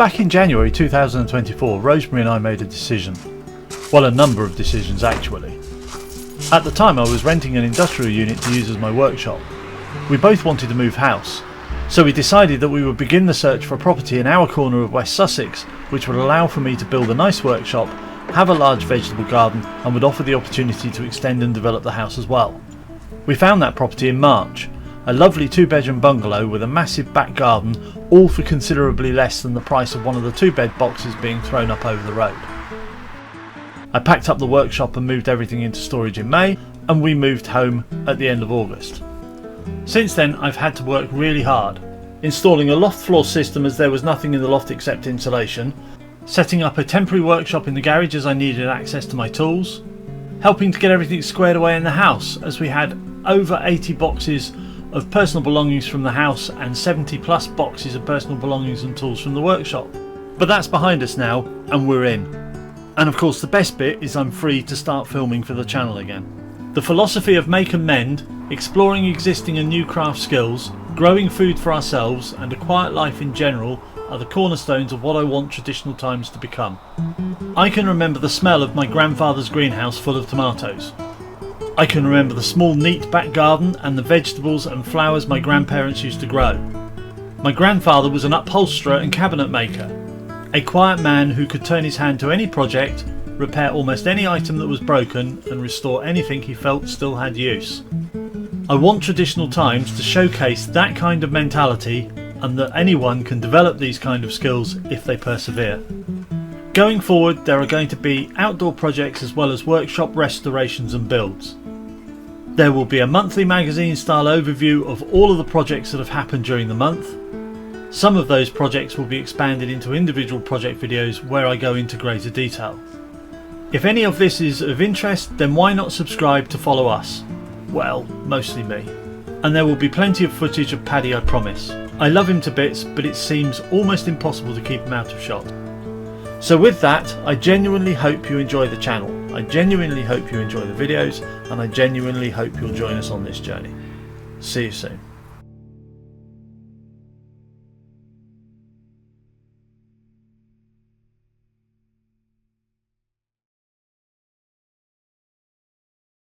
Back in January 2024, Rosemary and I made a decision. Well, a number of decisions actually. At the time I was renting an industrial unit to use as my workshop. We both wanted to move house, so we decided that we would begin the search for a property in our corner of West Sussex which would allow for me to build a nice workshop, have a large vegetable garden and would offer the opportunity to extend and develop the house as well. We found that property in March. A lovely 2-bedroom bungalow with a massive back garden, all for considerably less than the price of one of the 2-bed boxes being thrown up over the road. I packed up the workshop and moved everything into storage in May, and we moved home at the end of August. Since then I've had to work really hard, installing a loft floor system as there was nothing in the loft except insulation, setting up a temporary workshop in the garage as I needed access to my tools, helping to get everything squared away in the house as we had over 80 boxes of personal belongings from the house and 70 plus boxes of personal belongings and tools from the workshop. But that's behind us now and we're in. And of course the best bit is I'm free to start filming for the channel again. The philosophy of make and mend, exploring existing and new craft skills, growing food for ourselves and a quiet life in general are the cornerstones of what I want traditional times to become. I can remember the smell of my grandfather's greenhouse full of tomatoes. I can remember the small neat back garden and the vegetables and flowers my grandparents used to grow. My grandfather was an upholsterer and cabinet maker, a quiet man who could turn his hand to any project, repair almost any item that was broken and restore anything he felt still had use. I want traditional times to showcase that kind of mentality and that anyone can develop these kind of skills if they persevere. Going forward there are going to be outdoor projects as well as workshop restorations and builds. There will be a monthly magazine style overview of all of the projects that have happened during the month. Some of those projects will be expanded into individual project videos where I go into greater detail. If any of this is of interest, then why not subscribe to follow us? Well, mostly me. And there will be plenty of footage of Paddy, I promise. I love him to bits, but it seems almost impossible to keep him out of shot. So with that, I genuinely hope you enjoy the channel. I genuinely hope you enjoy the videos, and I genuinely hope you'll join us on this journey. See you soon.